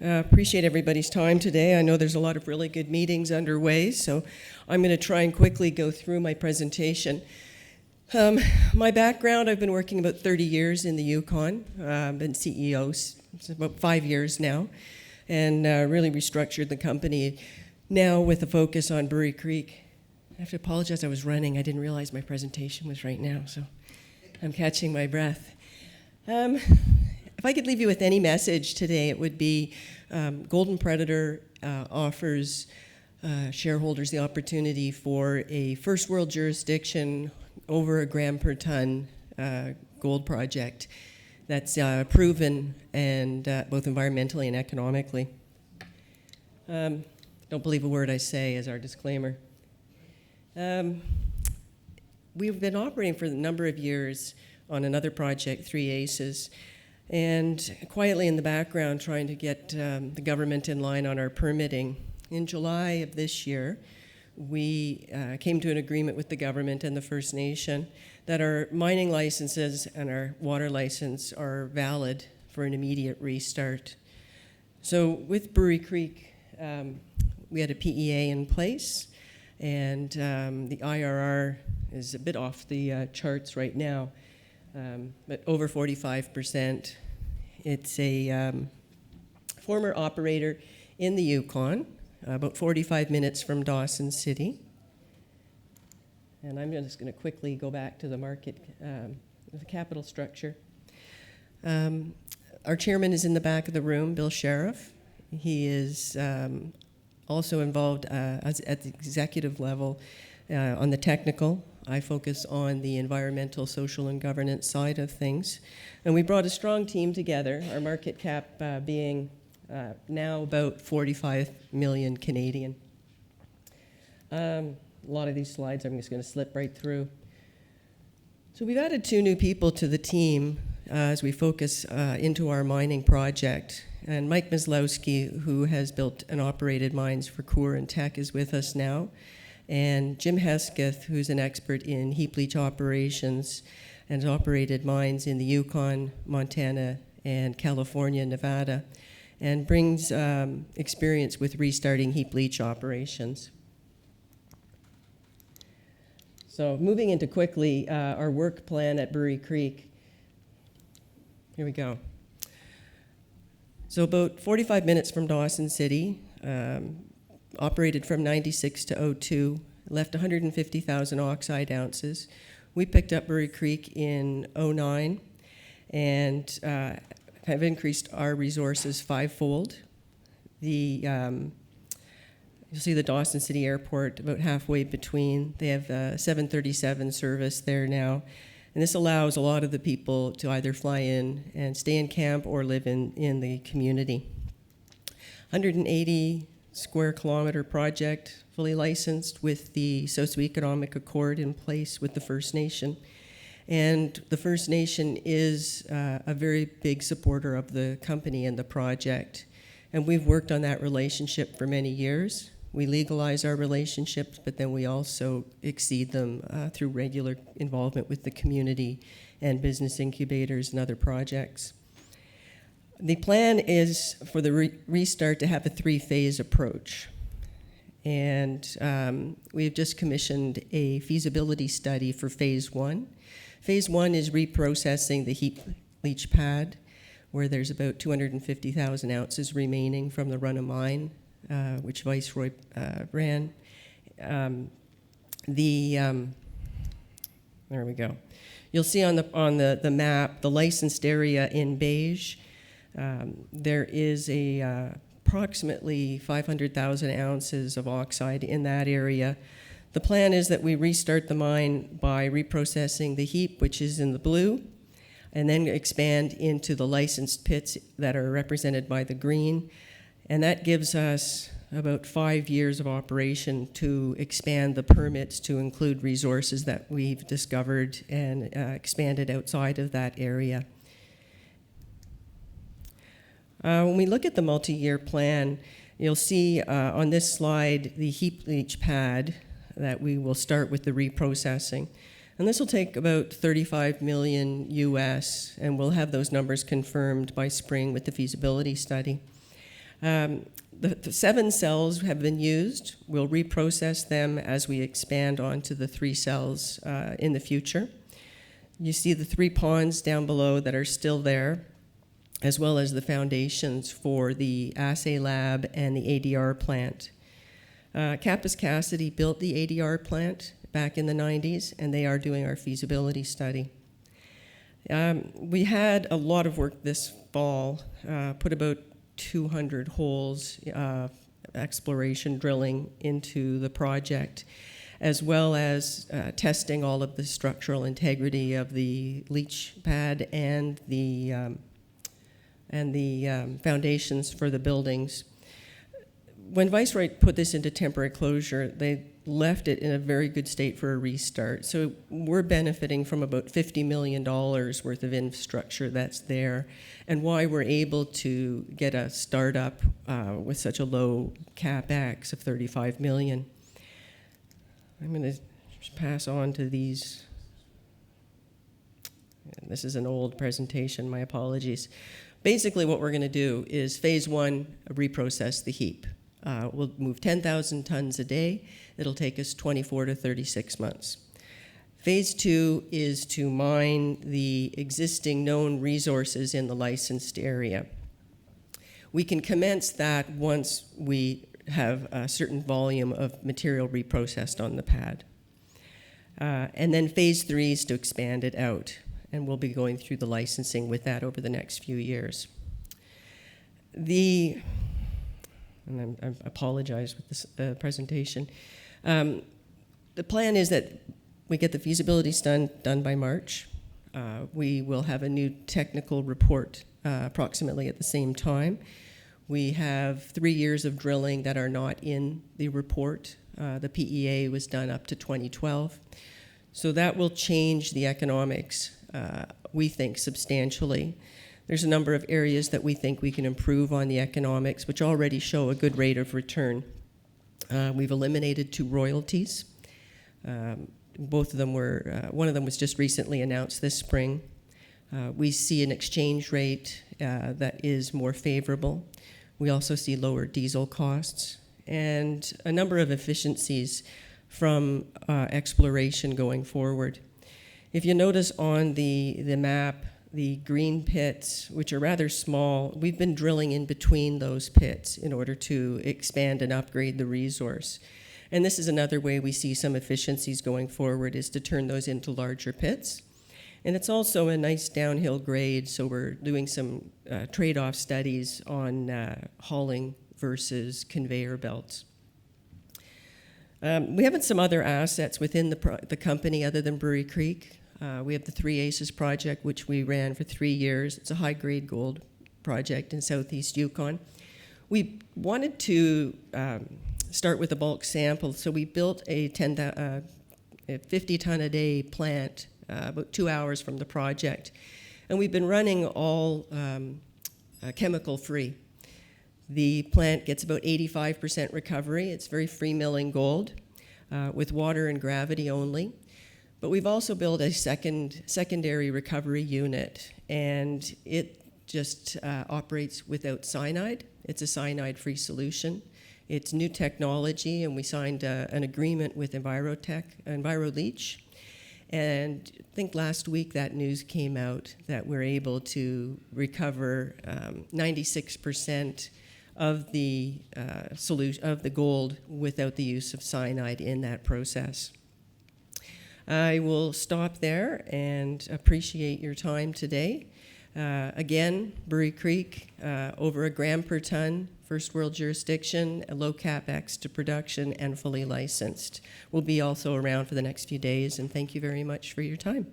Appreciate everybody's time today. I know there's a lot of really good meetings underway, so I'm going to try and quickly go through my presentation. My background, I've been working about 30 years in the Yukon. I've been CEO about 5 years now, and really restructured the company now with a focus on Brewery Creek. I have to apologize, I was running. I didn't realize my presentation was right now, so I'm catching my breath. If I could leave you with any message today, it would be Golden Predator offers shareholders the opportunity for a first world jurisdiction over a gram per ton gold project that's proven and both environmentally and economically. Don't believe a word I say as our disclaimer. We've been operating for a number of years on another project, Three Aces, and quietly in the background trying to get the government in line on our permitting. In July of this year, we came to an agreement with the government and the First Nation that our mining licenses and our water license are valid for an immediate restart. So with Brewery Creek, we had a PEA in place, and the IRR is a bit off the charts right now, but over 45%. It's a former operator in the Yukon, about 45 minutes from Dawson City. And I'm just going to quickly go back to the market, the capital structure. Our chairman is in the back of the room, Bill Sheriff. He is also involved at the executive level on the technical. I focus on the environmental, social, and governance side of things. And we brought a strong team together, our market cap being now about 45 million Canadian. A lot of these slides I'm just going to slip right through. So we've added 2 new people to the team as we focus into our mining project. And Mike Maslowski, who has built and operated mines for Coeur and Teck, is with us now. And Jim Hesketh, who's an expert in heap leach operations and has operated mines in the Yukon, Montana, and California, Nevada, and brings experience with restarting heap leach operations. So moving into quickly our work plan at Brewery Creek. Here we go. So about 45 minutes from Dawson City, operated from 96 to 02, left 150,000 oxide ounces. We picked up Brewery Creek in 09 and have increased our resources 5-fold. You'll see the Dawson City Airport about halfway between. They have 737 service there now. And this allows a lot of the people to either fly in and stay in camp or live in the community. 180 square kilometer project, fully licensed with the socioeconomic accord in place with the First Nation. And the First Nation is a very big supporter of the company and the project. And we've worked on that relationship for many years. We legalize our relationships, but then we also exceed them through regular involvement with the community and business incubators and other projects. The plan is for the restart to have a 3-phase approach. And we've just commissioned a feasibility study for phase 1. Phase 1 is reprocessing the heap leach pad, where there's about 250,000 ounces remaining from the run of mine, which Viceroy ran. There we go. You'll see on the map the licensed area in beige. There is approximately 500,000 ounces of oxide in that area. The plan is that we restart the mine by reprocessing the heap, which is in the blue, and then expand into the licensed pits that are represented by the green. And that gives us about 5 years of operation to expand the permits to include resources that we've discovered and expanded outside of that area. When we look at the multi-year plan, you'll see on this slide the heap leach pad that we will start with the reprocessing. And this will take about $35 million US, and we'll have those numbers confirmed by spring with the feasibility study. The 7 cells have been used. We'll reprocess them as we expand onto the 3 cells in the future. You see the 3 ponds down below that are still there, as well as the foundations for the assay lab and the ADR plant. Kappas Cassidy built the ADR plant back in the 90s, and they are doing our feasibility study. We had a lot of work this fall, put about 200 holes, exploration drilling into the project, as well as testing all of the structural integrity of the leach pad and the foundations for the buildings. When Viceroy put this into temporary closure, they left it in a very good state for a restart. So we're benefiting from about $50 million worth of infrastructure that's there, and why we're able to get a startup with such a low CapEx of $35 million. I'm going to pass on to these. This is an old presentation, my apologies. Basically what we're going to do is phase 1, reprocess the heap. We'll move 10,000 tons a day. It'll take us 24 to 36 months. Phase 2 is to mine the existing known resources in the licensed area. We can commence that once we have a certain volume of material reprocessed on the pad. And then phase 3 is to expand it out, and we'll be going through the licensing with that over the next few years. And I apologize with this presentation. The plan is that we get the feasibilities done by March. We will have a new technical report approximately at the same time. We have 3 years of drilling that are not in the report. The PEA was done up to 2012. So that will change the economics, we think, substantially. There's a number of areas that we think we can improve on the economics, which already show a good rate of return. We've eliminated 2 royalties. Both of them were, one of them was just recently announced this spring. We see an exchange rate that is more favorable. We also see lower diesel costs and a number of efficiencies from exploration going forward. If you notice on the map, the green pits, which are rather small, we've been drilling in between those pits in order to expand and upgrade the resource. And this is another way we see some efficiencies going forward, is to turn those into larger pits. And it's also a nice downhill grade, so we're doing some trade-off studies on hauling versus conveyor belts. We have some other assets within the company other than Brewery Creek. We have the 3 Aces project, which we ran for 3 years. It's a high-grade gold project in southeast Yukon. We wanted to start with a bulk sample, so we built a 50-ton-a-day plant about 2 hours from the project. And we've been running all chemical-free. The plant gets about 85% recovery. It's very free-milling gold with water and gravity only. But we've also built a secondary recovery unit, and it just operates without cyanide. It's a cyanide-free solution. It's new technology, and we signed an agreement with EnviroLeach. And I think last week that news came out that we're able to recover 96% of the solution of the gold without the use of cyanide in that process. I will stop there and appreciate your time today. Again, Brewery Creek, over 1 gram per ton, first world jurisdiction, a low CapEx to production, and fully licensed. We'll be also around for the next few days, and thank you very much for your time.